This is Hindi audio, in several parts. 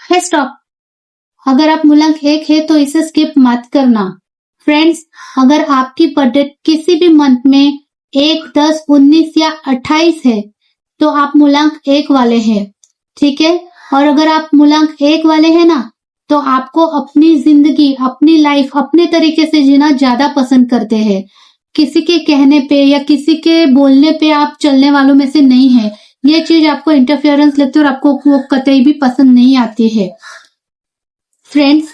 है स्टॉप। अगर आप मूलांक 1 है तो इसे स्किप मत करना। फ्रेंड्स, अगर आपकी बर्थडे किसी भी मंथ में 1, 10, 19 या 28 है तो आप मूलांक 1 वाले हैं, ठीक है। और अगर आप मूलांक 1 वाले हैं ना, तो आपको अपनी जिंदगी, अपनी लाइफ अपने तरीके से जीना ज्यादा पसंद करते हैं। किसी के कहने पे या किसी के बोलने पे आप चलने वालों में से नहीं है। ये चीज आपको इंटरफेरेंस लगती है और आपको वो कतई भी पसंद नहीं आती है। फ्रेंड्स,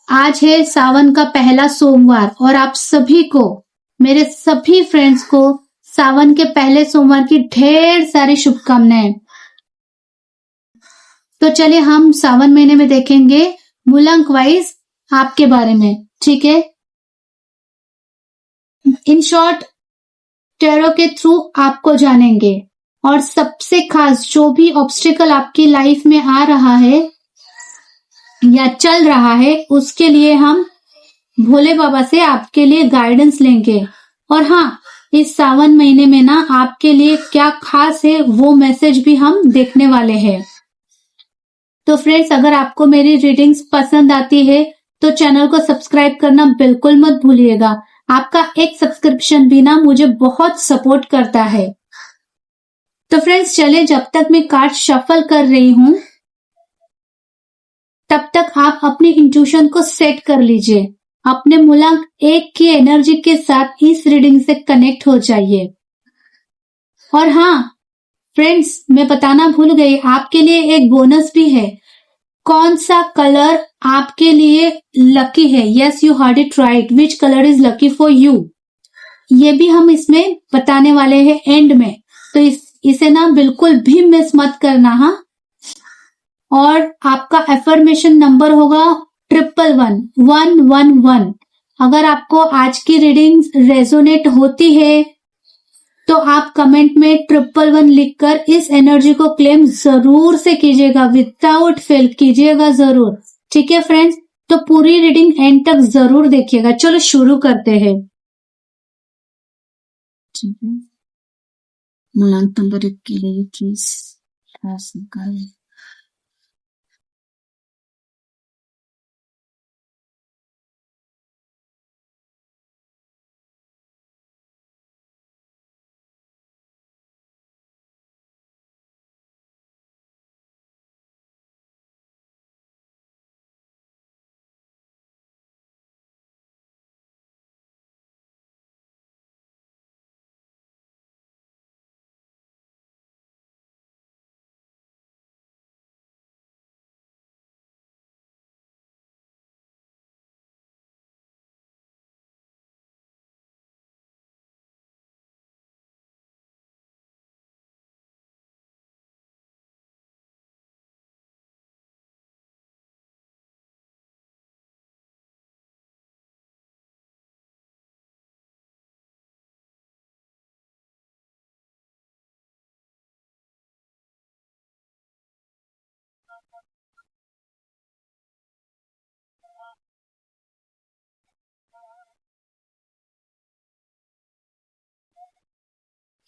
आज है सावन का पहला सोमवार और आप सभी को, मेरे सभी फ्रेंड्स को सावन के पहले सोमवार की ढेर सारी शुभकामनाएं। तो चलिए हम सावन महीने में देखेंगे मूलांक वाइज आपके बारे में, ठीक है। इन शॉर्ट, टैरो के थ्रू आपको जानेंगे और सबसे खास जो भी ऑब्स्टिकल आपकी लाइफ में आ रहा है या चल रहा है, उसके लिए हम भोले बाबा से आपके लिए गाइडेंस लेंगे। और हाँ, इस सावन महीने में ना आपके लिए क्या खास है वो मैसेज भी हम देखने वाले हैं। तो फ्रेंड्स, अगर आपको मेरी रीडिंग्स पसंद आती है तो चैनल को सब्सक्राइब करना बिल्कुल मत भूलिएगा। आपका एक सब्सक्रिप्शन भी ना मुझे बहुत सपोर्ट करता है। तो फ्रेंड्स चलिए, जब तक मैं कार्ड शफल कर रही हूं तब तक आप अपनी इंट्यूशन को सेट कर लीजिए। अपने मूलांक 1 की एनर्जी के साथ इस रीडिंग से कनेक्ट हो जाइए। और हाँ फ्रेंड्स, मैं बताना भूल गई, आपके लिए एक बोनस भी है। कौन सा कलर आपके लिए लकी है? Yes, you heard it right. Which colour is lucky for you? ये भी हम इसमें बताने वाले हैं एंड में, तो इसे ना बिल्कुल भी मिस मत करना। हाँ, और आपका एफर्मेशन नंबर होगा 11111। अगर आपको आज की रीडिंग रेजोनेट होती है तो आप कमेंट में 111 लिखकर इस एनर्जी को क्लेम जरूर से कीजिएगा, विदाउट फेल कीजिएगा जरूर, ठीक है फ्रेंड्स। तो पूरी रीडिंग एंड तक जरूर देखिएगा। चलो शुरू करते हैं। मूलांक नंबर 1 के लिए प्लीज निकालें।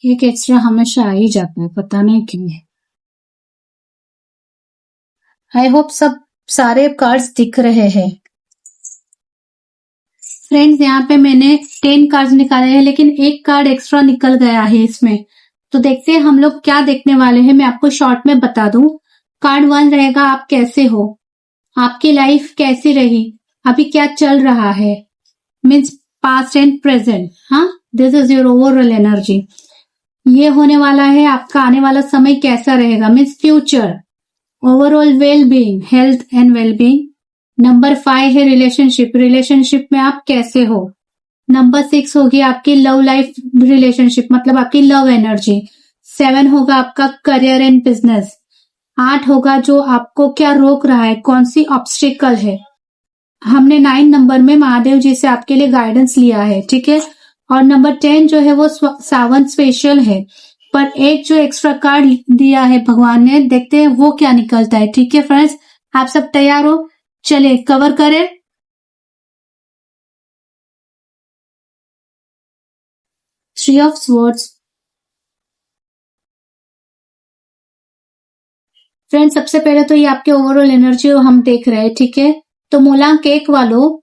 एक एक्स्ट्रा हमेशा आ ही जाता है, पता नहीं क्यों। आई होप सब सारे कार्ड्स दिख रहे हैं। फ्रेंड्स, यहाँ पे मैंने 10 कार्ड्स निकाले हैं, लेकिन एक कार्ड एक्स्ट्रा निकल गया है इसमें। तो देखते हैं हम लोग क्या देखने वाले हैं। मैं आपको शॉर्ट में बता दूं। कार्ड 1 रहेगा आप कैसे हो, आपकी लाइफ कैसी रही, अभी क्या चल रहा है, मीन्स पास्ट एंड प्रेजेंट। हाँ, this is your overall energy. ये होने वाला है, आपका आने वाला समय कैसा रहेगा, means future. Overall well being, health and well being. Number 5 है रिलेशनशिप, रिलेशनशिप में आप कैसे हो। नंबर 6 होगी आपकी लव लाइफ रिलेशनशिप, मतलब आपकी लव एनर्जी। 7 होगा आपका करियर एंड बिजनेस। 8 होगा जो आपको क्या रोक रहा है, कौन सी ऑब्स्टिकल है। हमने 9 नंबर में महादेव जी से आपके लिए गाइडेंस लिया है, ठीक है। और नंबर 10 जो है वो सावन स्पेशल है, पर एक जो एक्स्ट्रा कार्ड दिया है भगवान ने, देखते हैं वो क्या निकलता है, ठीक है फ्रेंड्स। आप सब तैयार हो? चलिए कवर करें। थ्री ऑफ स्वर्ड्स, फ्रेंड्स, सबसे पहले तो ये आपके ओवरऑल एनर्जी हम देख रहे हैं, ठीक है। तो मूलांक 1 वालों,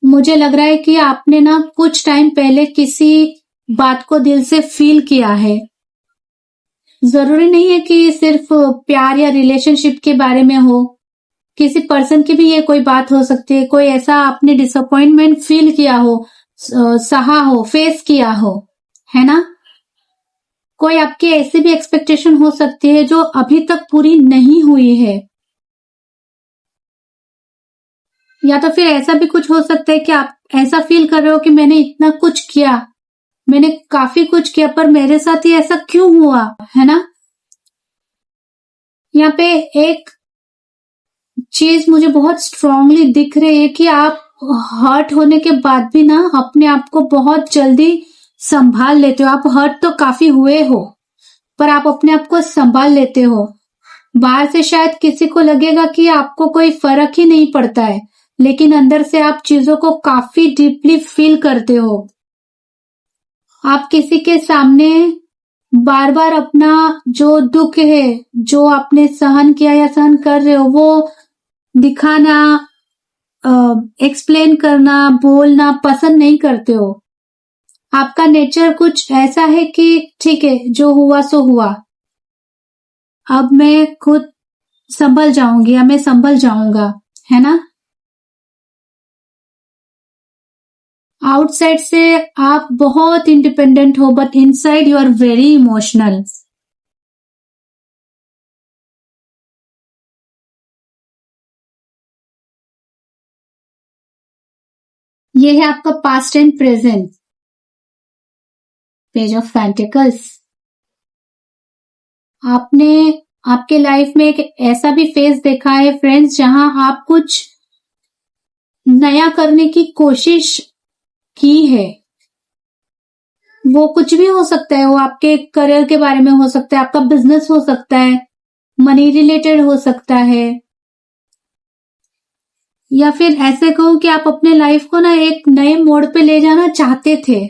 मुझे लग रहा है कि आपने ना कुछ टाइम पहले किसी बात को दिल से फील किया है। जरूरी नहीं है कि सिर्फ प्यार या रिलेशनशिप के बारे में हो, किसी पर्सन की भी ये कोई बात हो सकती है। कोई ऐसा आपने डिसअपॉइंटमेंट फील किया हो, सहा हो, फेस किया हो, है ना। कोई आपकी ऐसी भी एक्सपेक्टेशन हो सकती है जो अभी तक पूरी नहीं हुई है, या तो फिर ऐसा भी कुछ हो सकता है कि आप ऐसा फील कर रहे हो कि मैंने इतना कुछ किया, मैंने काफी कुछ किया, पर मेरे साथ ही ऐसा क्यों हुआ, है ना। यहाँ पे एक चीज मुझे बहुत स्ट्रांगली दिख रही है कि आप हर्ट होने के बाद भी ना अपने आप को बहुत जल्दी संभाल लेते हो। आप हर्ट तो काफी हुए हो, पर आप अपने आप को संभाल लेते हो। बाहर से शायद किसी को लगेगा कि आपको कोई फर्क ही नहीं पड़ता है, लेकिन अंदर से आप चीजों को काफी डीपली फील करते हो। आप किसी के सामने बार बार अपना जो दुख है, जो आपने सहन किया या सहन कर रहे हो, वो दिखाना, एक्सप्लेन करना, बोलना पसंद नहीं करते हो। आपका नेचर कुछ ऐसा है कि ठीक है, जो हुआ सो हुआ, अब मैं खुद संभल जाऊंगी या मैं संभल जाऊंगा, है ना। आउटसाइड से आप बहुत इंडिपेंडेंट हो, but inside you are very emotional. ये है आपका past and present, page of pentacles. आपने आपके लाइफ में एक ऐसा भी फेज देखा है फ्रेंड्स, जहां आप कुछ नया करने की कोशिश की है। वो कुछ भी हो सकता है, वो आपके करियर के बारे में हो सकता है, आपका बिजनेस हो सकता है, मनी रिलेटेड हो सकता है, या फिर ऐसे कहो कि आप अपने लाइफ को ना एक नए मोड़ पे ले जाना चाहते थे।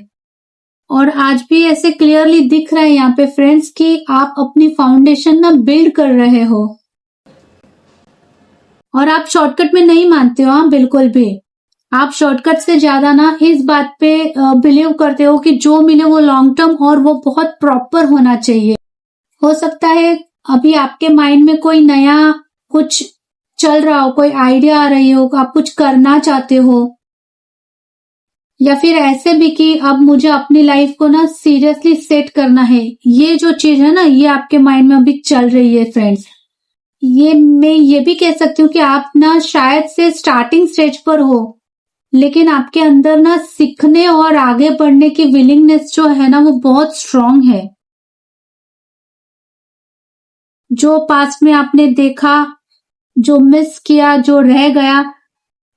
और आज भी ऐसे क्लियरली दिख रहा है यहाँ पे फ्रेंड्स कि आप अपनी फाउंडेशन ना बिल्ड कर रहे हो, और आप शॉर्टकट में नहीं मानते हो। हाँ, बिल्कुल भी। आप शॉर्टकट से ज्यादा ना इस बात पे बिलीव करते हो कि जो मिले वो लॉन्ग टर्म और वो बहुत प्रॉपर होना चाहिए। हो सकता है अभी आपके माइंड में कोई नया कुछ चल रहा हो, कोई आइडिया आ रही हो, आप कुछ करना चाहते हो, या फिर ऐसे भी कि अब मुझे अपनी लाइफ को ना सीरियसली सेट करना है। ये जो चीज है ना, ये आपके माइंड में अभी चल रही है फ्रेंड्स। ये मैं ये भी कह सकती हूँ कि आप ना शायद से स्टार्टिंग स्टेज पर हो, लेकिन आपके अंदर ना सीखने और आगे बढ़ने की विलिंगनेस जो है ना, वो बहुत स्ट्रांग है। जो पास्ट में आपने देखा, जो मिस किया, जो रह गया,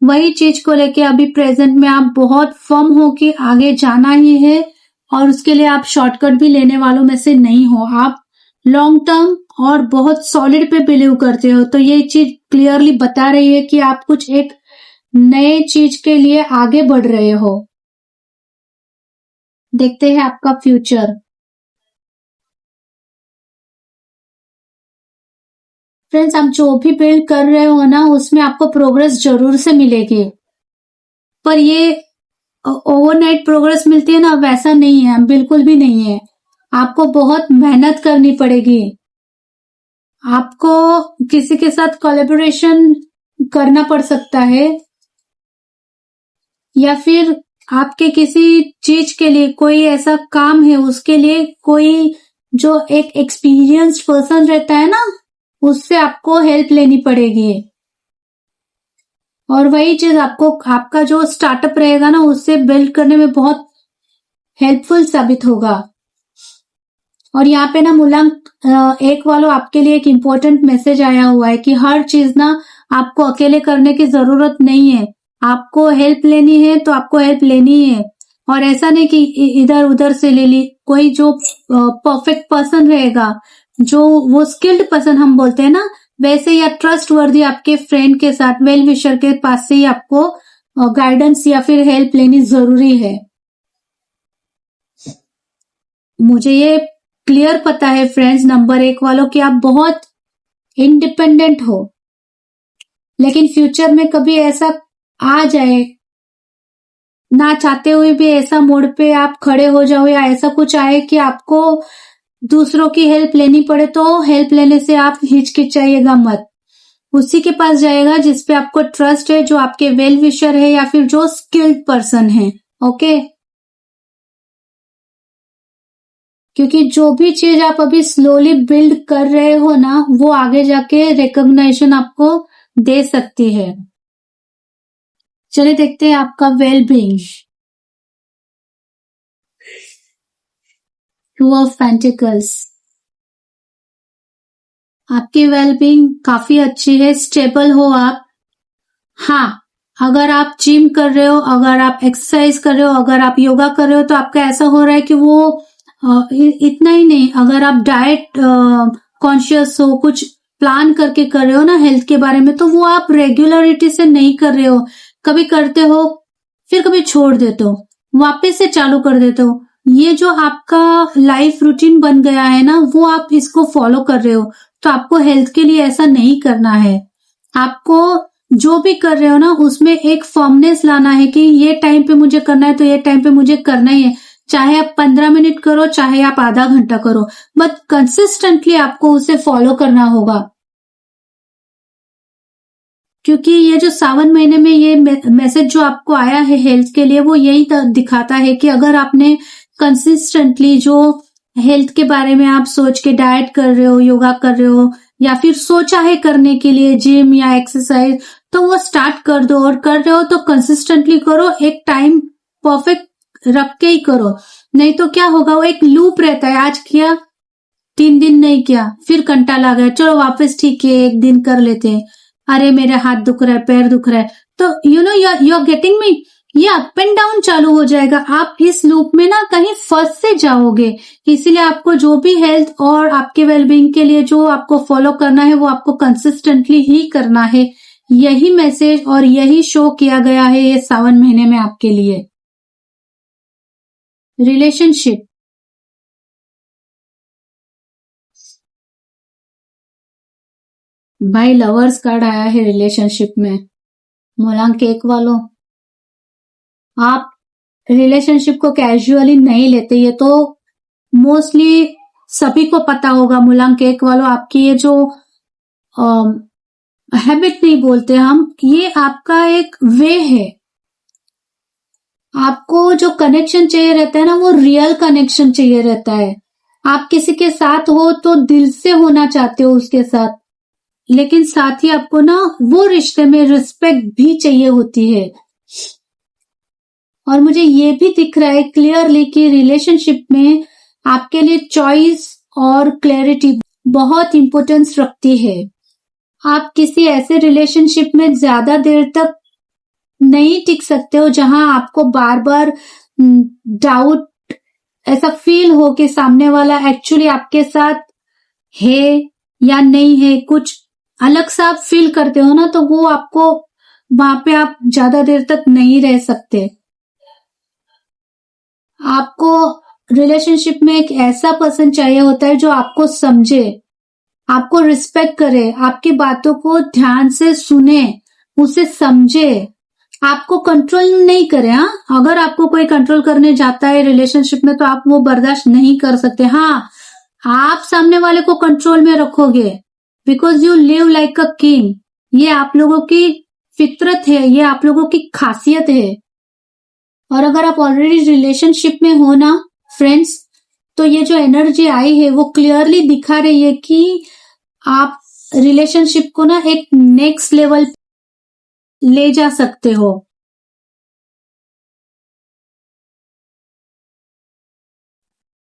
वही चीज को लेके अभी प्रेजेंट में आप बहुत फर्म हो कि आगे जाना ही है, और उसके लिए आप शॉर्टकट भी लेने वालों में से नहीं हो। आप लॉन्ग टर्म और बहुत सॉलिड पे बिलीव करते हो। तो ये चीज क्लियरली बता रही है कि आप कुछ एक नए चीज के लिए आगे बढ़ रहे हो। देखते हैं आपका फ्यूचर। फ्रेंड्स, आप जो भी बिल्ड कर रहे हो ना, उसमें आपको प्रोग्रेस जरूर से मिलेगी, पर ये ओवरनाइट प्रोग्रेस मिलती है ना, वैसा नहीं है, बिल्कुल भी नहीं है। आपको बहुत मेहनत करनी पड़ेगी। आपको किसी के साथ कोलैबोरेशन करना पड़ सकता है, या फिर आपके किसी चीज के लिए कोई ऐसा काम है, उसके लिए कोई जो एक एक्सपीरियंस्ड पर्सन रहता है ना, उससे आपको हेल्प लेनी पड़ेगी। और वही चीज आपको आपका जो स्टार्टअप रहेगा ना, उससे बिल्ड करने में बहुत हेल्पफुल साबित होगा। और यहाँ पे ना मूलांक 1 वालों, आपके लिए एक इम्पोर्टेंट मैसेज आया हुआ है कि हर चीज ना आपको अकेले करने की जरूरत नहीं है। आपको हेल्प लेनी है तो आपको हेल्प लेनी है, और ऐसा नहीं कि इधर उधर से ले ली। कोई जो परफेक्ट पर्सन रहेगा, जो वो स्किल्ड पर्सन हम बोलते हैं ना, वैसे या ट्रस्ट वर्दी आपके फ्रेंड के साथ, वेल विशर के पास से ही आपको गाइडेंस या फिर हेल्प लेनी जरूरी है। मुझे ये क्लियर पता है फ्रेंड्स, नंबर 1 वालों, कि आप बहुत इंडिपेंडेंट हो। लेकिन फ्यूचर में कभी ऐसा आ जाए, ना चाहते हुए भी ऐसा मोड़ पे आप खड़े हो जाओ या ऐसा कुछ आए कि आपको दूसरों की हेल्प लेनी पड़े, तो हेल्प लेने से आप हिचकिचाइएगा मत। उसी के पास जाएगा जिस पे आपको ट्रस्ट है, जो आपके वेल विशर है या फिर जो स्किल्ड पर्सन है। ओके, क्योंकि जो भी चीज आप अभी स्लोली बिल्ड कर रहे हो ना, वो आगे जाके रिकॉग्निशन आपको दे सकती है। चलिए देखते हैं आपका well being. Two of pentacles, आपकी वेलबींग काफी अच्छी है, स्टेबल हो आप। हाँ, अगर आप जिम कर रहे हो, अगर आप एक्सरसाइज कर रहे हो, अगर आप योगा कर रहे हो, तो आपका ऐसा हो रहा है कि वो इतना ही नहीं, अगर आप डाइट कॉन्शियस हो, कुछ प्लान करके कर रहे हो ना हेल्थ के बारे में, तो वो आप रेगुलरिटी से नहीं कर रहे हो। कभी करते हो, फिर कभी छोड़ देते हो, वापस से चालू कर देते हो। ये जो आपका लाइफ रूटीन बन गया है ना, वो आप इसको फॉलो कर रहे हो। तो आपको हेल्थ के लिए ऐसा नहीं करना है। आपको जो भी कर रहे हो ना, उसमें एक फर्मनेस लाना है कि ये टाइम पे मुझे करना है, तो ये टाइम पे मुझे करना ही है। चाहे आप 15 मिनट करो, चाहे आप आधा घंटा करो, बट कंसिस्टेंटली आपको उसे फॉलो करना होगा। क्योंकि ये जो सावन महीने में ये मैसेज जो आपको आया है हेल्थ के लिए, वो यही दिखाता है कि अगर आपने कंसिस्टेंटली जो हेल्थ के बारे में आप सोच के डाइट कर रहे हो, योगा कर रहे हो, या फिर सोचा है करने के लिए जिम या एक्सरसाइज, तो वो स्टार्ट कर दो। और कर रहे हो तो कंसिस्टेंटली करो, एक टाइम परफेक्ट रख के ही करो। नहीं तो क्या होगा, वो एक लूप रहता है, आज किया, 3 दिन नहीं किया, फिर कंटाला आ गया, चलो वापस ठीक है एक दिन कर लेते हैं, अरे मेरे हाथ दुख रहा है, पैर दुख रहा है, तो यू आर गेटिंग मी, ये अप एंड डाउन चालू हो जाएगा। आप इस लूप में ना कहीं फंस से जाओगे। इसीलिए आपको जो भी हेल्थ और आपके वेलबींग के लिए जो आपको फॉलो करना है, वो आपको कंसिस्टेंटली ही करना है। यही मैसेज और यही शो किया गया है ये सावन महीने में आपके लिए। रिलेशनशिप, भाई लवर्स कार्ड आया है रिलेशनशिप में। मूलांक 1 वालों, आप रिलेशनशिप को कैजुअली नहीं लेते, ये तो मोस्टली सभी को पता होगा। मूलांक 1 वालों, आपकी ये जो हैबिट नहीं बोलते हम, ये आपका एक वे है। आपको जो कनेक्शन चाहिए रहता है ना, वो रियल कनेक्शन चाहिए रहता है। आप किसी के साथ हो तो दिल से होना चाहते हो उसके साथ, लेकिन साथ ही आपको ना वो रिश्ते में रिस्पेक्ट भी चाहिए होती है। और मुझे ये भी दिख रहा है क्लियरली कि रिलेशनशिप में आपके लिए चॉइस और क्लैरिटी बहुत इंपॉर्टेंस रखती है। आप किसी ऐसे रिलेशनशिप में ज्यादा देर तक नहीं टिक सकते हो जहां आपको बार बार डाउट ऐसा फील हो कि सामने वाला एक्चुअली आपके साथ है या नहीं है, कुछ अलग सा आप फील करते हो ना, तो वो आपको वहां पे आप ज्यादा देर तक नहीं रह सकते। आपको रिलेशनशिप में एक ऐसा पर्सन चाहिए होता है जो आपको समझे, आपको रिस्पेक्ट करे, आपकी बातों को ध्यान से सुने, उसे समझे, आपको कंट्रोल नहीं करे। हाँ, अगर आपको कोई कंट्रोल करने जाता है रिलेशनशिप में, तो आप वो बर्दाश्त नहीं कर सकते। हाँ, आप सामने वाले को कंट्रोल में रखोगे, because you live like a king. ये आप लोगों की फितरत है, ये आप लोगों की खासियत है। और अगर आप ऑलरेडी रिलेशनशिप में हो ना फ्रेंड्स, तो ये जो एनर्जी आई है वो क्लियरली दिखा रही है कि आप रिलेशनशिप को ना एक नेक्स्ट लेवल ले जा सकते हो।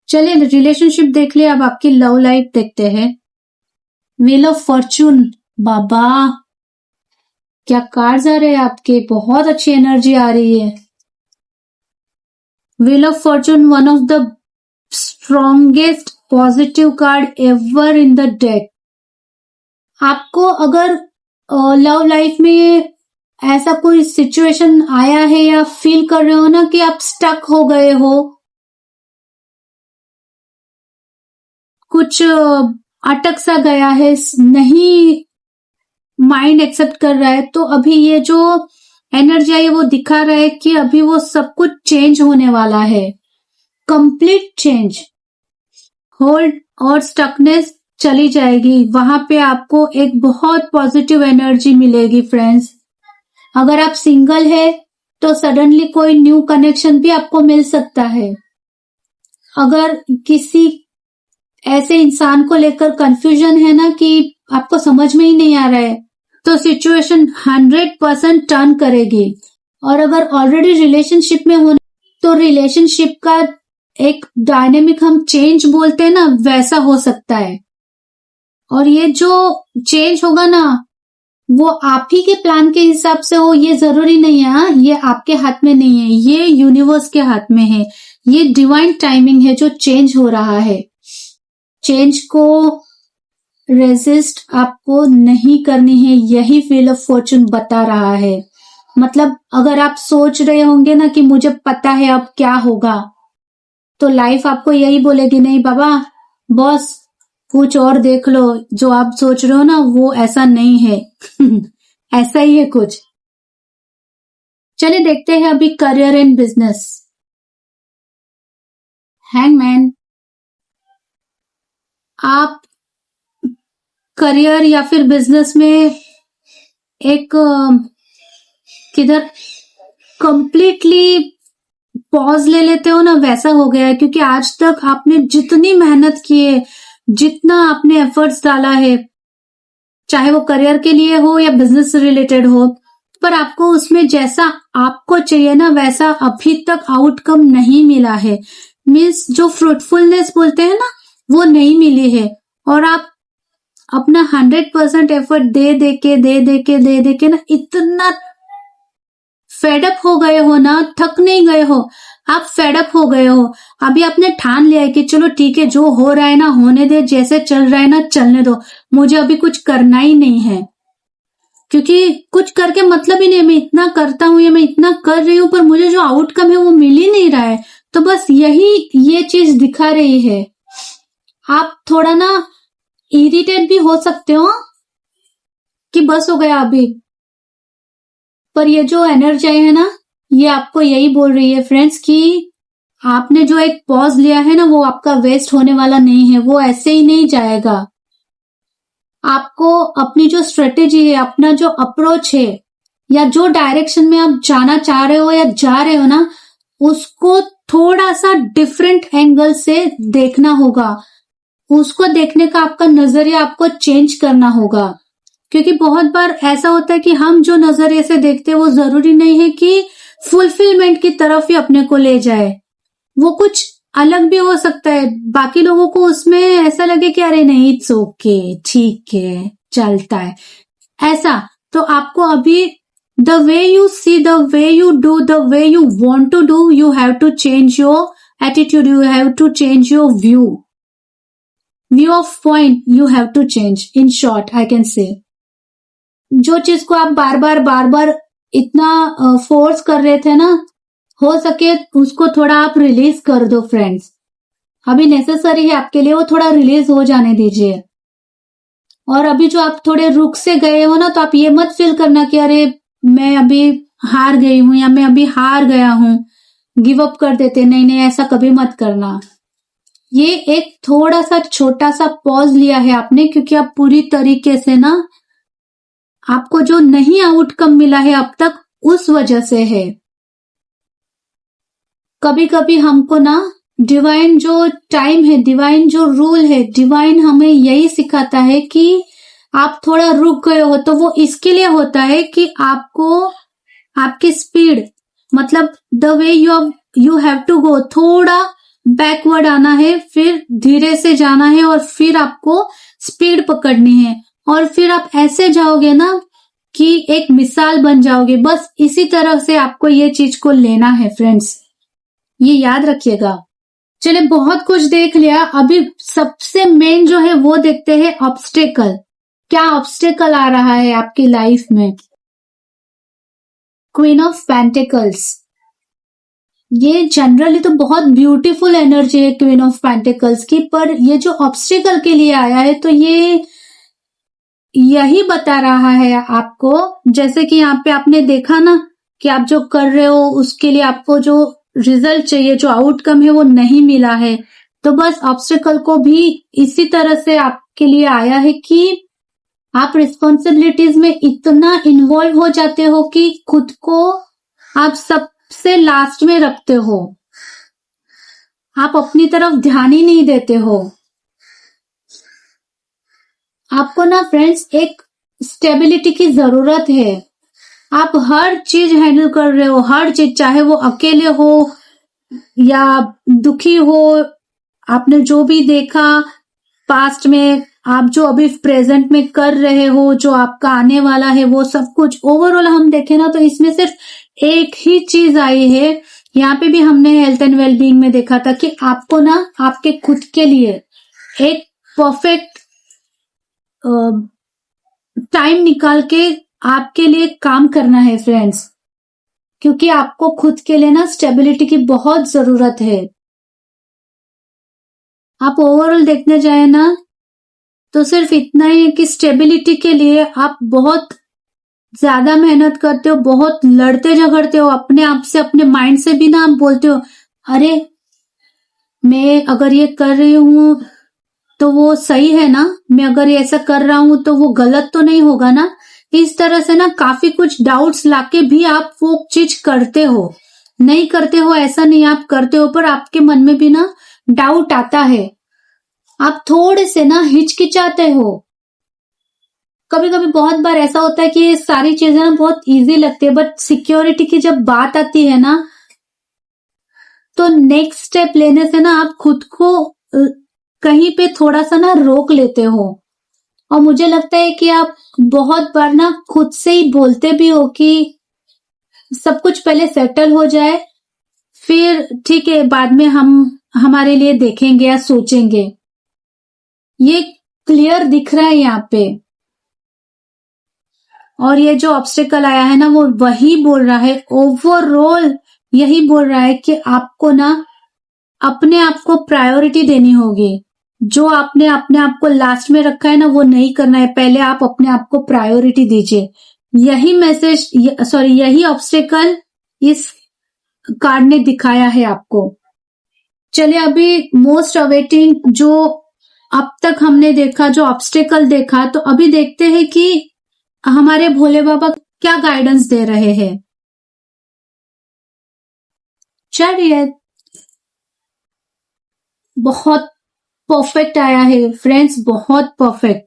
चलिए रिलेशनशिप देख लिया, अब आपकी लव लाइफ देखते हैं। व्हील ऑफ फॉर्चून, बाबा क्या कार्ड्स आ रहे हैं आपके, बहुत अच्छी एनर्जी आ रही है। Wheel of Fortune, one of the strongest positive card ever in the deck. आपको अगर लव लाइफ में ऐसा कोई सिचुएशन आया है या फील कर रहे हो ना कि आप स्टक हो गए हो, कुछ अटक सा गया है, नहीं माइंड एक्सेप्ट कर रहा है, तो अभी ये जो एनर्जी है वो दिखा रहा है कि अभी वो सब कुछ चेंज होने वाला है, कंप्लीट चेंज। होल्ड और स्टकनेस चली जाएगी, वहां पे आपको एक बहुत पॉजिटिव एनर्जी मिलेगी फ्रेंड्स। अगर आप सिंगल है तो सडनली कोई न्यू कनेक्शन भी आपको मिल सकता है। अगर किसी ऐसे इंसान को लेकर कंफ्यूजन है ना कि आपको समझ में ही नहीं आ रहा है, तो सिचुएशन 100% टर्न करेगी। और अगर ऑलरेडी रिलेशनशिप में हो तो रिलेशनशिप का एक डायनेमिक हम चेंज बोलते हैं ना, वैसा हो सकता है। और ये जो चेंज होगा ना, वो आप ही के प्लान के हिसाब से हो, ये जरूरी नहीं है। हाँ, ये आपके हाथ में नहीं है, ये यूनिवर्स के हाथ में है। ये डिवाइन टाइमिंग है जो चेंज हो रहा है। चेंज को रेजिस्ट आपको नहीं करनी है, यही व्हील ऑफ फॉर्चून बता रहा है। मतलब अगर आप सोच रहे होंगे ना कि मुझे पता है अब क्या होगा, तो लाइफ आपको यही बोलेगी, नहीं बाबा बॉस, कुछ और देख लो, जो आप सोच रहे हो ना वो ऐसा नहीं है। ऐसा ही है कुछ। चलिए देखते हैं अभी करियर एंड बिजनेस। हैंगमैन, आप करियर या फिर बिजनेस में एक किधर कंप्लीटली पॉज ले लेते हो ना, वैसा हो गया है। क्योंकि आज तक आपने जितनी मेहनत की है, जितना आपने एफर्ट्स डाला है, चाहे वो करियर के लिए हो या बिजनेस से रिलेटेड हो, पर आपको उसमें जैसा आपको चाहिए ना वैसा अभी तक आउटकम नहीं मिला है। मीन्स जो फ्रूटफुलनेस बोलते हैं ना, वो नहीं मिली है। और आप अपना 100% एफर्ट दे दे के ना इतना फेडअप हो गए हो ना, थक नहीं गए हो, आप फेडअप हो गए हो। अभी आपने ठान लिया है कि चलो ठीक है, जो हो रहा है ना होने दे, जैसे चल रहा है ना चलने दो, मुझे अभी कुछ करना ही नहीं है। क्योंकि कुछ करके मतलब ही नहीं, मैं इतना करता हूं या मैं इतना कर रही हूं पर मुझे जो आउटकम है वो मिल ही नहीं रहा है। तो बस यही ये चीज दिखा रही है। आप थोड़ा ना इरिटेट भी हो सकते हो कि बस हो गया अभी, पर ये जो एनर्जी है ना, ये आपको यही बोल रही है फ्रेंड्स कि आपने जो एक पॉज लिया है ना, वो आपका वेस्ट होने वाला नहीं है, वो ऐसे ही नहीं जाएगा। आपको अपनी जो स्ट्रेटेजी है, अपना जो अप्रोच है, या जो डायरेक्शन में आप जाना चाह रहे हो या जा रहे हो ना, उसको थोड़ा सा डिफरेंट एंगल से देखना होगा। उसको देखने का आपका नजरिया आपको चेंज करना होगा। क्योंकि बहुत बार ऐसा होता है कि हम जो नजरिए से देखते हैं वो जरूरी नहीं है कि फुलफिलमेंट की तरफ ही अपने को ले जाए। वो कुछ अलग भी हो सकता है। बाकी लोगों को उसमें ऐसा लगे कि अरे नहीं, इट्स ओके, ठीक है, चलता है ऐसा। तो आपको अभी the way you see, the way you do, the way you want to do, you have to change your attitude, you have to change your view of point, you have to change, in short I can say। जो चीज को आप बार बार इतना फोर्स कर रहे थे ना, हो सके उसको थोड़ा आप रिलीज कर दो फ्रेंड्स। अभी नेसेसरी है आपके लिए, वो थोड़ा रिलीज हो जाने दीजिए। और अभी जो आप थोड़े रुक से गए हो ना, तो आप ये मत फील करना कि अरे मैं अभी हार गई हूं या मैं अभी हार गया हूं, गिव अप कर देते। नहीं नहीं, ऐसा कभी मत करना। ये एक थोड़ा सा छोटा सा पॉज लिया है आपने, क्योंकि आप पूरी तरीके से ना, आपको जो नहीं आउटकम मिला है अब तक, उस वजह से है। कभी कभी हमको ना डिवाइन जो टाइम है, डिवाइन जो रूल है, डिवाइन हमें यही सिखाता है कि आप थोड़ा रुक गए हो तो वो इसके लिए होता है कि आपको आपकी स्पीड, मतलब the way you have to go, थोड़ा बैकवर्ड आना है, फिर धीरे से जाना है और फिर आपको स्पीड पकड़नी है। और फिर आप ऐसे जाओगे ना कि एक मिसाल बन जाओगे। बस इसी तरह से आपको ये चीज को लेना है फ्रेंड्स, ये याद रखिएगा। चलिए, बहुत कुछ देख लिया, अभी सबसे मेन जो है वो देखते हैं ऑब्स्टेकल। क्या ऑब्स्टेकल आ रहा है आपकी लाइफ में? Queen of pentacles. ये जनरली तो बहुत ब्यूटीफुल एनर्जी है क्वीन ऑफ पेंटिकल्स की, पर ये जो ऑब्स्टिकल के लिए आया है तो ये यही बता रहा है आपको, जैसे कि यहाँ पे आपने देखा ना कि आप जो कर रहे हो उसके लिए आपको जो रिजल्ट चाहिए, जो आउटकम है वो नहीं मिला है। तो बस ऑब्स्टिकल को भी इसी तरह से आपके लिए आया है कि आप रिस्पॉन्सिबिलिटीज में इतना इन्वॉल्व हो जाते हो कि खुद को आप सबसे लास्ट में रखते हो, आप अपनी तरफ ध्यान ही नहीं देते हो। आपको ना फ्रेंड्स एक स्टेबिलिटी की जरूरत है। आप हर चीज हैंडल कर रहे हो, हर चीज, चाहे वो अकेले हो या दुखी हो, आपने जो भी देखा पास्ट में, आप जो अभी प्रेजेंट में कर रहे हो, जो आपका आने वाला है, वो सब कुछ ओवरऑल हम देखें ना तो इसमें सिर्फ एक ही चीज आई है। यहाँ पे भी हमने हेल्थ एंड वेलबींग में देखा था कि आपको ना आपके खुद के लिए एक परफेक्ट टाइम निकाल के आपके लिए काम करना है फ्रेंड्स, क्योंकि आपको खुद के लिए ना स्टेबिलिटी की बहुत जरूरत है। आप ओवरऑल देखने जाए ना तो सिर्फ इतना ही है कि स्टेबिलिटी के लिए आप बहुत ज्यादा मेहनत करते हो, बहुत लड़ते झगड़ते हो अपने आप से, अपने माइंड से भी ना आप बोलते हो अरे मैं अगर ये कर रही हूं तो वो सही है ना, मैं अगर ये ऐसा कर रहा हूं तो वो गलत तो नहीं होगा ना। इस तरह से ना काफी कुछ डाउट्स लाके भी आप वो चीज करते हो, नहीं करते हो ऐसा नहीं, आप करते हो, पर आपके मन में भी ना डाउट आता है, आप थोड़े से ना हिचकिचाते हो। कभी कभी बहुत बार ऐसा होता है कि ये सारी चीजें ना बहुत इजी लगती है, बट सिक्योरिटी की जब बात आती है ना तो नेक्स्ट स्टेप लेने से ना आप खुद को कहीं पे थोड़ा सा ना रोक लेते हो। और मुझे लगता है कि आप बहुत बार ना खुद से ही बोलते भी हो कि सब कुछ पहले सेटल हो जाए, फिर ठीक है बाद में हम हमारे लिए देखेंगे या सोचेंगे। ये क्लियर दिख रहा है यहाँ पे। और ये जो ऑब्स्टिकल आया है ना वो वही बोल रहा है, ओवरऑल यही बोल रहा है कि आपको ना अपने आप को प्रायोरिटी देनी होगी। जो आपने अपने आप को लास्ट में रखा है ना वो नहीं करना है, पहले आप अपने आप को प्रायोरिटी दीजिए। यही मैसेज, यही ऑब्स्टिकल इस कार्ड ने दिखाया है आपको। चलिए अभी मोस्ट अवेटिंग जो अब तक हमने देखा, जो ऑब्स्टिकल देखा, तो अभी देखते हैं कि हमारे भोले बाबा क्या गाइडेंस दे रहे हैं। चलिए बहुत परफेक्ट आया है फ्रेंड्स, बहुत परफेक्ट।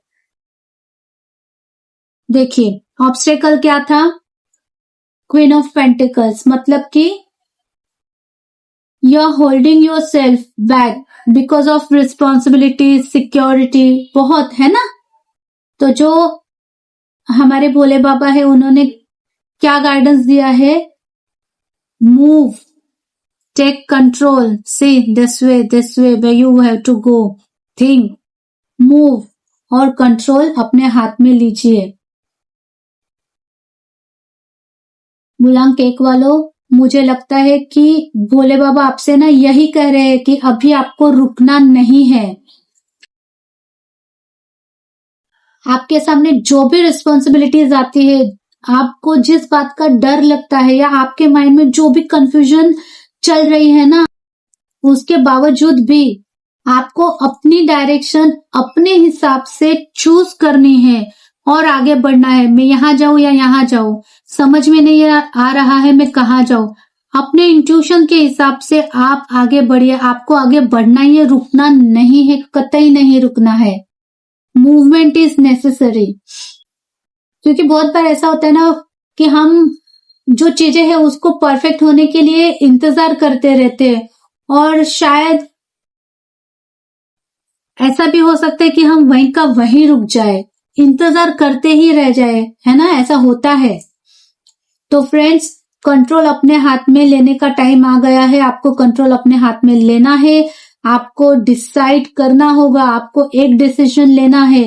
देखिए ऑब्स्टिकल क्या था, क्वीन ऑफ पेंटिकल्स, मतलब कि you are holding yourself back because of responsibility, security बहुत है ना। तो जो हमारे भोले बाबा है उन्होंने क्या गाइडेंस दिया है, move, take control, see this way where you have to go, think, move और कंट्रोल अपने हाथ में लीजिए। बुलांक एक वालों, मुझे लगता है कि भोले बाबा आपसे ना यही कह रहे हैं कि अभी आपको रुकना नहीं है। आपके सामने जो भी रिस्पॉन्सिबिलिटीज आती है, आपको जिस बात का डर लगता है या आपके माइंड में जो भी कंफ्यूजन चल रही है ना, उसके बावजूद भी आपको अपनी डायरेक्शन अपने हिसाब से चूज करनी है और आगे बढ़ना है। मैं यहाँ जाऊं या यहाँ जाऊं, समझ में नहीं आ रहा है मैं कहाँ जाऊं, अपने इंट्यूशन के हिसाब से आप आगे बढ़िए। आपको आगे बढ़ना ही है, रुकना नहीं है, कतई नहीं रुकना है। मूवमेंट इज नेसेसरी, क्योंकि बहुत बार ऐसा होता है ना कि हम जो चीजें हैं उसको परफेक्ट होने के लिए इंतजार करते रहते हैं, और शायद ऐसा भी हो सकता है कि हम वहीं का वहीं रुक जाए, इंतजार करते ही रह जाए, है ना, ऐसा होता है। तो फ्रेंड्स कंट्रोल अपने हाथ में लेने का टाइम आ गया है। आपको कंट्रोल अपने हाथ में लेना है, आपको डिसाइड करना होगा, आपको एक डिसीजन लेना है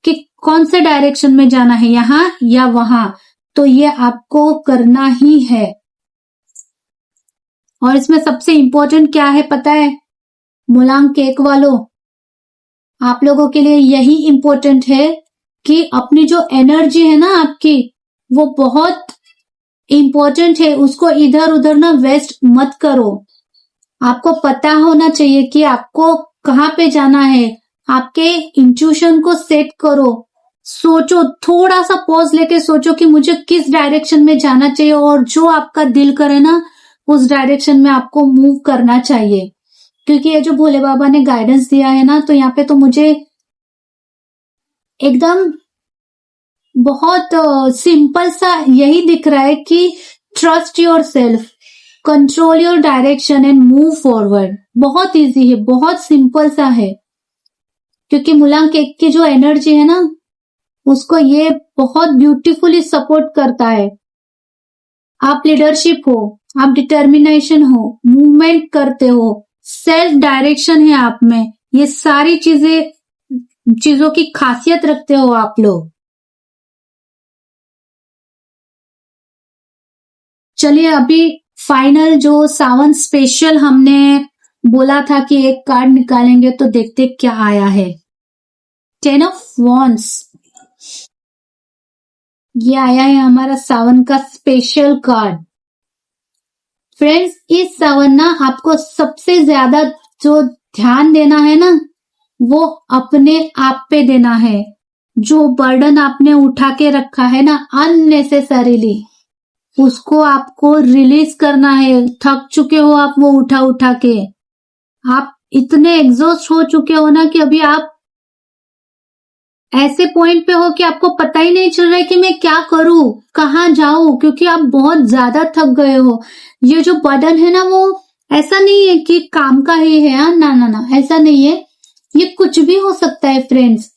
कि कौन से डायरेक्शन में जाना है, यहाँ या वहां। तो ये आपको करना ही है। और इसमें सबसे इंपॉर्टेंट क्या है पता है मुलांग केक वालों, आप लोगों के लिए यही इंपॉर्टेंट है कि अपनी जो एनर्जी है ना आपकी, वो बहुत इंपॉर्टेंट है, उसको इधर उधर ना वेस्ट मत करो। आपको पता होना चाहिए कि आपको कहाँ पे जाना है, आपके इंट्यूशन को सेट करो, सोचो, थोड़ा सा पॉज लेके सोचो कि मुझे किस डायरेक्शन में जाना चाहिए और जो आपका दिल करे ना उस डायरेक्शन में आपको मूव करना चाहिए। क्योंकि ये जो भोले बाबा ने गाइडेंस दिया है ना, तो यहाँ पे तो मुझे एकदम बहुत सिंपल सा यही दिख रहा है कि trust your self, control your direction and move forward. बहुत इजी है, बहुत सिंपल सा है, क्योंकि मुलांग केक की जो एनर्जी है ना उसको ये बहुत ब्यूटीफुली सपोर्ट करता है। आप लीडरशिप हो, आप डिटर्मिनेशन हो, मूवमेंट करते हो, सेल्फ डायरेक्शन है आप में, ये सारी चीजों की खासियत रखते हो आप लोग। चलिए अभी फाइनल जो सावन स्पेशल हमने बोला था कि एक कार्ड निकालेंगे, तो देखते क्या आया है। 10 ऑफ वॉन्ड्स, ये आया है हमारा सावन का स्पेशल कार्ड। फ्रेंड्स, इस सावन ना आपको सबसे ज्यादा जो ध्यान देना है ना वो अपने आप पे देना है। जो बर्डन आपने उठा के रखा है ना अननेसेसरीली, उसको आपको रिलीज करना है। थक चुके हो आप वो उठा उठा के, आप इतने एग्जॉस्ट हो चुके हो ना कि अभी आप ऐसे पॉइंट पे हो कि आपको पता ही नहीं चल रहा है कि मैं क्या करूं, कहाँ जाऊं, क्योंकि आप बहुत ज्यादा थक गए हो। ये जो बर्डन है ना वो ऐसा नहीं है कि काम का ही है, ना ना ना, ऐसा नहीं है, ये कुछ भी हो सकता है। फ्रेंड्स,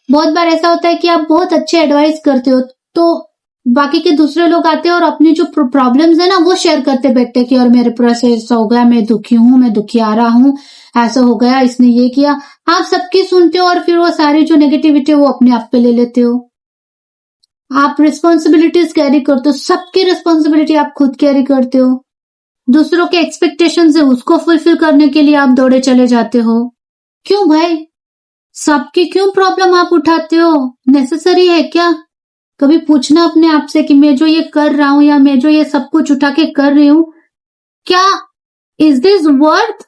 बहुत बार ऐसा होता है कि आप बहुत अच्छे एडवाइस करते हो तो बाकी के दूसरे लोग आते हैं और अपनी जो प्रॉब्लम्स है ना वो शेयर करते बैठते कि और मेरे पास ऐसा हो गया, मैं दुखी हूं, मैं दुखियारा हूं, ऐसा हो गया, इसने ये किया। आप सबकी सुनते हो और फिर वो सारी जो नेगेटिविटी वो अपने आप पे ले लेते हो। आप रिस्पॉन्सिबिलिटीज कैरी करते हो, सबकी रिस्पॉन्सिबिलिटी आप खुद कैरी करते हो। दूसरों के एक्सपेक्टेशंस है उसको फुलफिल करने के लिए आप दौड़े चले जाते हो। क्यों भाई, सबकी क्यों प्रॉब्लम आप उठाते हो? नेसेसरी है क्या? कभी पूछना अपने आप से कि मैं जो ये कर रहा हूं या मैं जो ये सब कुछ उठा के कर रही हूं, क्या इज दिस वर्थ?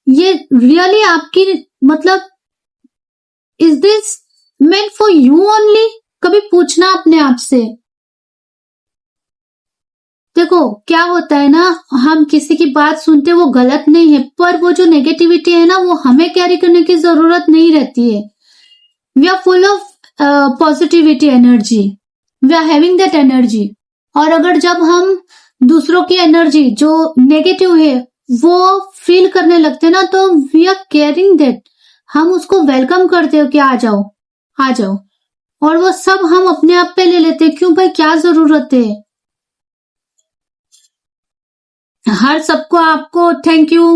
ये रियली आपकी, मतलब is this meant for you only? कभी पूछना अपने आप से। देखो क्या होता है ना, हम किसी की बात सुनते वो गलत नहीं है, पर वो जो नेगेटिविटी है ना वो हमें कैरी करने की जरूरत नहीं रहती है। We are full of positivity energy, we are having that energy. और अगर जब हम दूसरों की एनर्जी जो नेगेटिव है वो फील करने लगते हैं ना, तो वी आर केयरिंग दैट, हम उसको वेलकम करते हो कि आ जाओ आ जाओ, और वो सब हम अपने आप पे ले लेते हैं। क्यों भाई, क्या जरूरत है? हर सबको आपको thank you,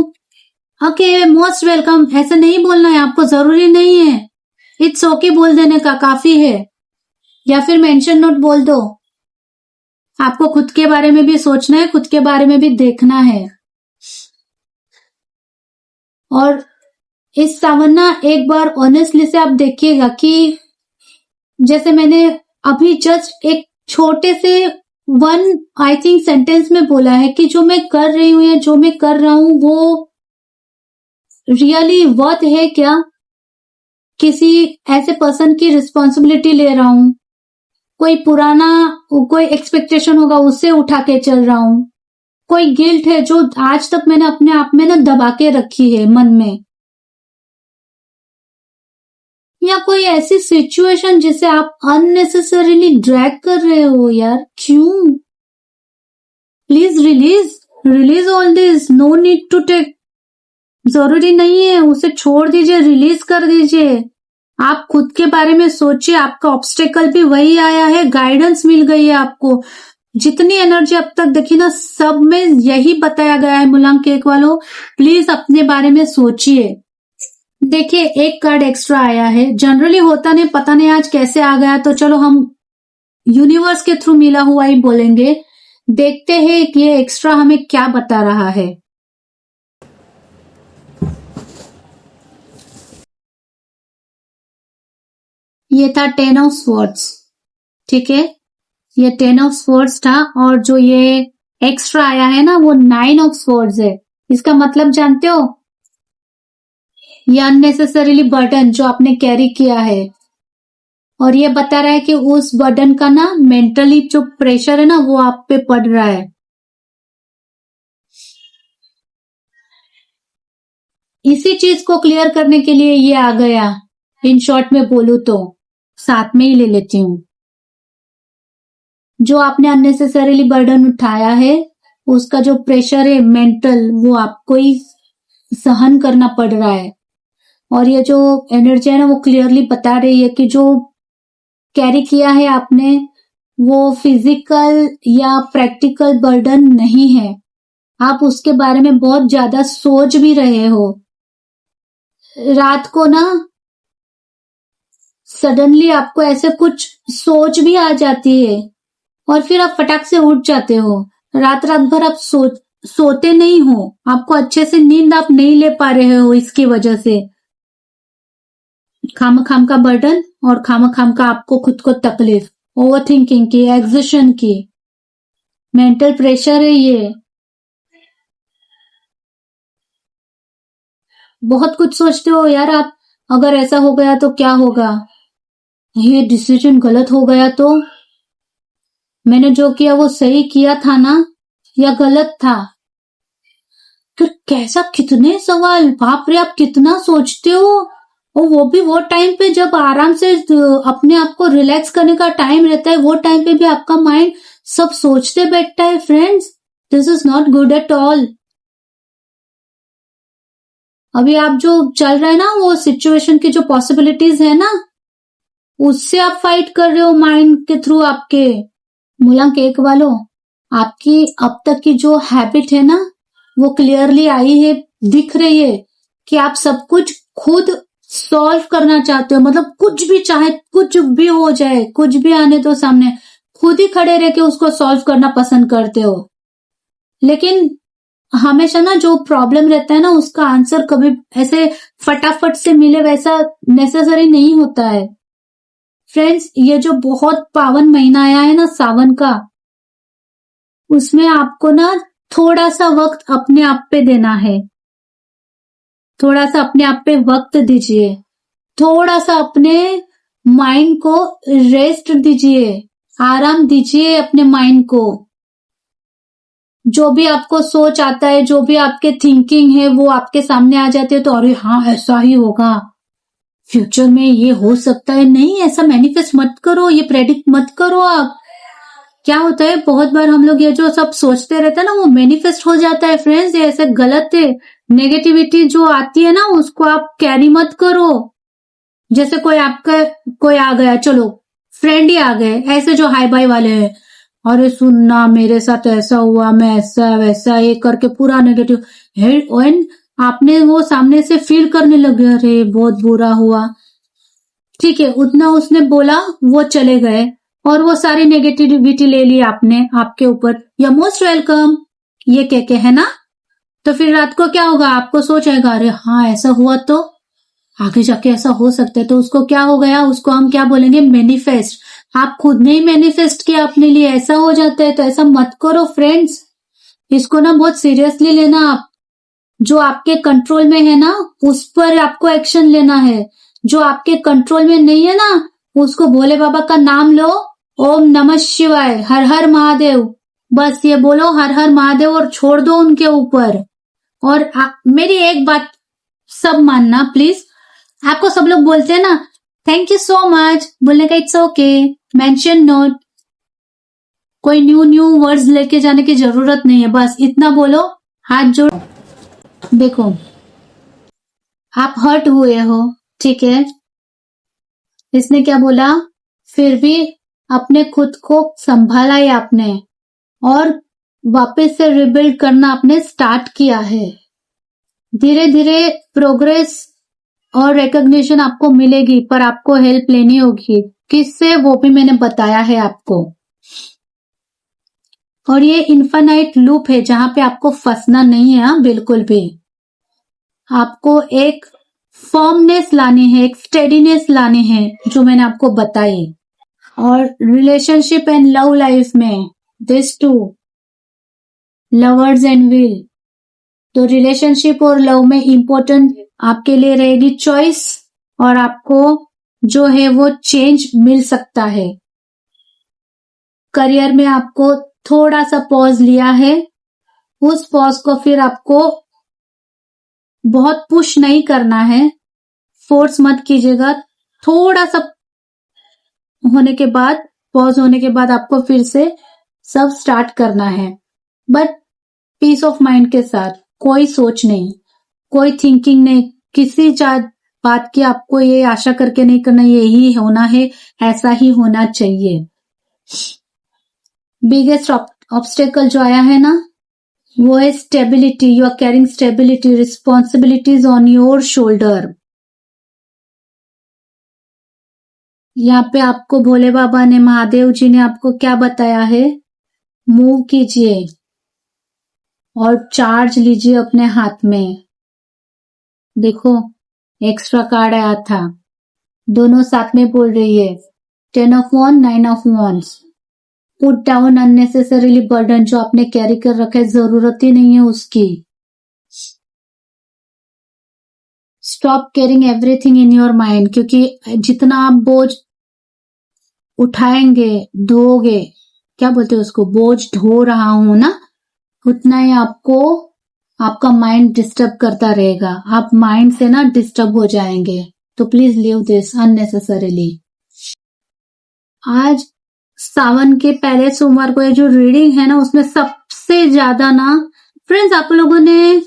okay, most welcome ऐसा नहीं बोलना है आपको, जरूरी नहीं है। इट्स ओके बोल देने का काफी है, या फिर मेंशन नोट बोल दो। आपको खुद के बारे में भी सोचना है, खुद के बारे में भी देखना है। और इस सावन ना एक बार ऑनेस्टली से आप देखिएगा कि जैसे मैंने अभी जस्ट एक छोटे से वन आई थिंक सेंटेंस में बोला है कि जो मैं कर रही हूं या जो मैं कर रहा हूं वो रियली वर्थ है क्या? किसी ऐसे पर्सन की रिस्पॉन्सिबिलिटी ले रहा हूं, कोई पुराना कोई एक्सपेक्टेशन होगा उससे उठा के चल रहा हूं, कोई गिल्ट है जो आज तक मैंने अपने आप में ना दबा के रखी है मन में, या कोई ऐसी सिचुएशन जिसे आप अननेसेसरीली ड्रैग कर रहे हो। यार क्यों? Please release all this, no need to take, जरूरी नहीं है, उसे छोड़ दीजिए, रिलीज कर दीजिए। आप खुद के बारे में सोचिए, आपका ऑब्स्टेकल भी वही आया है, गाइडेंस मिल गई है आपको। जितनी एनर्जी अब तक देखी ना सब में यही बताया गया है मुलांग केक वालों, प्लीज अपने बारे में सोचिए। देखिए एक कार्ड एक्स्ट्रा आया है, जनरली होता नहीं, पता नहीं आज कैसे आ गया, तो चलो हम यूनिवर्स के थ्रू मिला हुआ ही बोलेंगे देखते हैं कि ये एक्स्ट्रा हमें क्या बता रहा है। ये था 10 ऑफ स्वॉर्ड्स, ठीक है, ये 10 ऑफ स्वॉर्ड्स था, और जो ये एक्स्ट्रा आया है ना वो 9 ऑफ स्वॉर्ड्स है। इसका मतलब जानते हो, ये अननेसेसरीली बर्डन जो आपने कैरी किया है, और ये बता रहा है कि उस बर्डन का ना मेंटली जो प्रेशर है ना वो आप पे पड़ रहा है। इसी चीज को क्लियर करने के लिए ये आ गया। इन शॉर्ट में बोलूं तो साथ में ही ले लेती हूँ। जो आपने अननेसेसरीली बर्डन उठाया है उसका जो प्रेशर है मेंटल वो आपको ही सहन करना पड़ रहा है। और ये जो एनर्जी है ना वो क्लियरली बता रही है कि जो कैरी किया है आपने वो फिजिकल या प्रैक्टिकल बर्डन नहीं है। आप उसके बारे में बहुत ज्यादा सोच भी रहे हो। रात को ना सडनली आपको ऐसे कुछ सोच भी आ जाती है और फिर आप फटाक से उठ जाते हो। रात रात भर आप सोते नहीं हो, आपको अच्छे से नींद आप नहीं ले पा रहे हो। इसकी वजह से खाम खाम का बर्डन और खाम खाम का आपको खुद को तकलीफ, ओवर थिंकिंग की, एग्जिशन की, मेंटल प्रेशर है ये। बहुत कुछ सोचते हो यार आप, अगर ऐसा हो गया तो क्या होगा, ये डिसीजन गलत हो गया तो मैंने जो किया वो सही किया था ना या गलत था। फिर कैसा, कितने सवाल, बाप रे, आप कितना सोचते हो। और वो भी वो टाइम पे जब आराम से अपने आप को रिलैक्स करने का टाइम रहता है, वो टाइम पे भी आपका माइंड सब सोचते बैठता है। Friends, this is not good at all. अभी आप जो चल रहा है ना वो सिचुएशन की जो पॉसिबिलिटीज है ना उससे आप फाइट कर रहे हो माइंड के थ्रू। आपके मूलांक 1 वालों, आपकी अब तक की जो हैबिट है ना वो क्लियरली आई है, दिख रही है कि आप सब कुछ खुद सॉल्व करना चाहते हो। मतलब कुछ भी, चाहे कुछ भी हो जाए, कुछ भी आने तो सामने, खुद ही खड़े रह के उसको सॉल्व करना पसंद करते हो। लेकिन हमेशा ना जो प्रॉब्लम रहता है ना उसका आंसर कभी ऐसे फटाफट से मिले वैसा नेसेसरी नहीं होता है। फ्रेंड्स, ये जो बहुत पावन महीना आया है ना सावन का, उसमें आपको ना थोड़ा सा वक्त अपने आप पे देना है। थोड़ा सा अपने आप पे वक्त दीजिए, थोड़ा सा अपने माइंड को रेस्ट दीजिए, आराम दीजिए अपने माइंड को। जो भी आपको सोच आता है, जो भी आपके थिंकिंग है वो आपके सामने आ जाते हैं तो अरे हाँ ऐसा ही होगा, फ्यूचर में ये हो सकता है। नहीं, ऐसा मैनिफेस्ट मत करो, ये प्रेडिक्ट मत करो। आप क्या होता है, बहुत बार हम लोग ये जो सब सोचते रहते हैं ना वो मैनिफेस्ट हो जाता है। फ्रेंड्स, ये ऐसे गलत है। नेगेटिविटी जो आती है ना उसको आप कैरी मत करो। जैसे कोई आ गया, चलो फ्रेंड ही आ गए ऐसे जो हाई बाई वाले हैं, अरे सुनना मेरे साथ ऐसा हुआ, मैं ऐसा वैसा, ये करके पूरा नेगेटिव है। आपने वो सामने से फील करने लगे, अरे बहुत बुरा हुआ, ठीक है, उतना उसने बोला, वो चले गए और वो सारी नेगेटिविटी ले ली आपने आपके ऊपर। यू मोस्ट वेलकम ये कह के, है ना। तो फिर रात को क्या होगा, आपको सोच आएगा, अरे हाँ ऐसा हुआ तो आगे जाके ऐसा हो सकता है। तो उसको क्या हो गया, उसको हम क्या बोलेंगे, मैनिफेस्ट। आप खुद ने ही मैनिफेस्ट किया अपने लिए, ऐसा हो जाता है। तो ऐसा मत करो फ्रेंड्स, इसको ना बहुत सीरियसली लेना। आप जो आपके कंट्रोल में है ना उस पर आपको एक्शन लेना है। जो आपके कंट्रोल में नहीं है ना उसको भोले बाबा का नाम लो, ओम नमः शिवाय, हर हर महादेव, बस ये बोलो हर हर महादेव और छोड़ दो उनके ऊपर। और मेरी एक बात सब मानना प्लीज, आपको सब लोग बोलते हैं ना थैंक यू सो मच, बोलने का इट्स ओके, मेंशन नोट, कोई न्यू वर्ड्स लेके जाने की जरूरत नहीं है, बस इतना बोलो, हाथ जोड़। देखो आप हर्ट हुए हो, ठीक है, इसने क्या बोला, फिर भी अपने खुद को संभाला है आपने और वापस से रिबिल्ड करना आपने स्टार्ट किया है। धीरे धीरे प्रोग्रेस और रिकॉग्निशन आपको मिलेगी, पर आपको हेल्प लेनी होगी। किससे, वो भी मैंने बताया है आपको। और ये इन्फानाइट लूप है जहां पे आपको फंसना नहीं है। हाँ, बिल्कुल भी आपको एक फर्मनेस लानी है, एक स्टेडीनेस लानी है जो मैंने आपको बताई। और रिलेशनशिप एंड लव लाइफ में this to lovers and will, तो रिलेशनशिप और लव में इंपॉर्टेंट आपके लिए रहेगी चॉइस, और आपको जो है वो चेंज मिल सकता है। करियर में आपको थोड़ा सा पॉज लिया है, उस पॉज को फिर आपको बहुत पुश नहीं करना है, फोर्स मत कीजिएगा। थोड़ा सा होने के बाद, पॉज होने के बाद आपको फिर से सब स्टार्ट करना है, बट पीस ऑफ माइंड के साथ। कोई सोच नहीं, कोई थिंकिंग नहीं, किसी बात की आपको ये आशा करके नहीं करना यही होना है, ऐसा ही होना चाहिए। बिगेस्ट ऑब्स्टेकल जो आया है ना, वो है stability. You are carrying stability, responsibilities on your shoulder. यहाँ पे आपको भोले बाबा ने, महादेव जी ने आपको क्या बताया है, मूव कीजिए और चार्ज लीजिए अपने हाथ में। देखो एक्स्ट्रा कार्ड आया था, दोनों साथ में बोल रही है, 10 of wand, 9 of wands. Put down unnecessarily burden, जो आपने कैरी कर रखा है, जरूरत ही नहीं है उसकी। Stop carrying everything in your mind, क्योंकि जितना आप बोझ उठाएंगे, ढोगे, क्या बोलते हैं उसको, बोझ ढो रहा हूं ना, उतना ही आपको आपका माइंड डिस्टर्ब करता रहेगा। आप माइंड से ना डिस्टर्ब हो जाएंगे, तो प्लीज लीव दिस अननेसेसरीली। आज सावन के पहले सोमवार को ये जो रीडिंग है ना, उसमें सबसे ज्यादा ना फ्रेंड्स, आप लोगों ने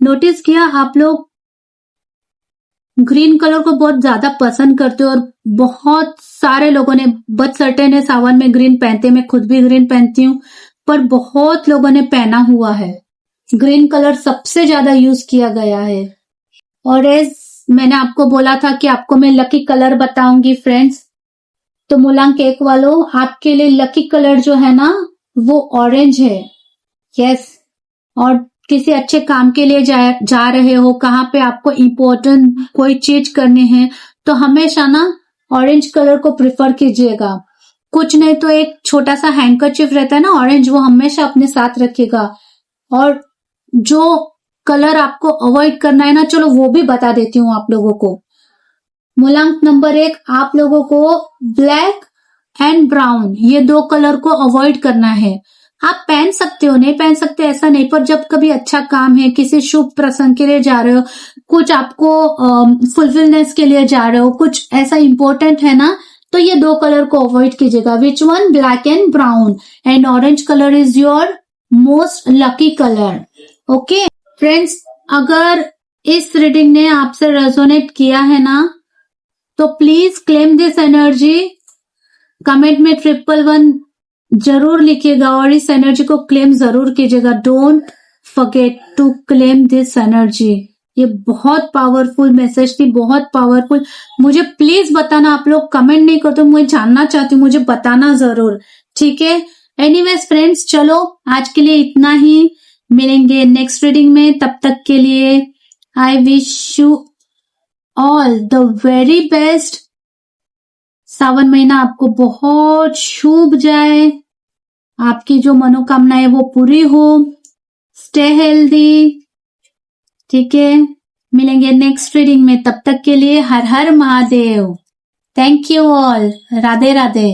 नोटिस किया, आप लोग ग्रीन कलर को बहुत ज्यादा पसंद करते हो, और बहुत सारे लोगों ने, बट सर्टेन है सावन में ग्रीन पहनते, मैं खुद भी ग्रीन पहनती हूँ, पर बहुत लोगों ने पहना हुआ है। ग्रीन कलर सबसे ज्यादा यूज किया गया है। और एज मैंने आपको बोला था कि आपको मैं लकी कलर बताऊंगी फ्रेंड्स, तो मूलांक 1 वालों, आपके लिए लकी कलर जो है ना, वो ऑरेंज है। यस, और किसी अच्छे काम के लिए जा रहे हो, कहाँ पे आपको इम्पोर्टेंट कोई चीज करनी है, तो हमेशा ना ऑरेंज कलर को प्रिफर कीजिएगा। कुछ नहीं तो एक छोटा सा हैंकरचिफ रहता है ना ऑरेंज, वो हमेशा अपने साथ रखिएगा। और जो कलर आपको अवॉइड करना है ना, चलो वो भी बता देती हूँ आप लोगों को। मूलांक नंबर 1, आप लोगों को ब्लैक एंड ब्राउन, ये 2 कलर को अवॉइड करना है। आप पहन सकते हो, नहीं पहन सकते ऐसा नहीं, पर जब कभी अच्छा काम है, किसी शुभ प्रसंग के लिए जा रहे हो, कुछ आपको फुलफिलनेस के लिए जा रहे हो, कुछ ऐसा इंपॉर्टेंट है ना, तो ये 2 कलर को अवॉइड कीजिएगा। Which one? Black and brown, and orange colour is your most lucky colour. Okay friends, अगर इस रीडिंग ने आपसे रेजोनेट किया है ना, तो please claim this energy. Comment में 111 जरूर लिखिएगा और इस एनर्जी को क्लेम जरूर कीजिएगा। Don't forget to claim this energy. ये बहुत पावरफुल मैसेज थी, बहुत पावरफुल। मुझे प्लीज बताना, आप लोग कमेंट नहीं करते, मुझे जानना चाहती हूँ, मुझे बताना जरूर, ठीक है। एनीवेज फ्रेंड्स, चलो आज के लिए इतना ही, मिलेंगे नेक्स्ट रीडिंग में। तब तक के लिए I wish you all the very best. Sawan महीना आपको बहुत शुभ जाए, आपकी जो मनोकामनाएं वो पूरी हो। स्टे हेल्दी, ठीक है। मिलेंगे नेक्स्ट रीडिंग में, तब तक के लिए हर हर Mahadev. Thank you all, Radhe Radhe.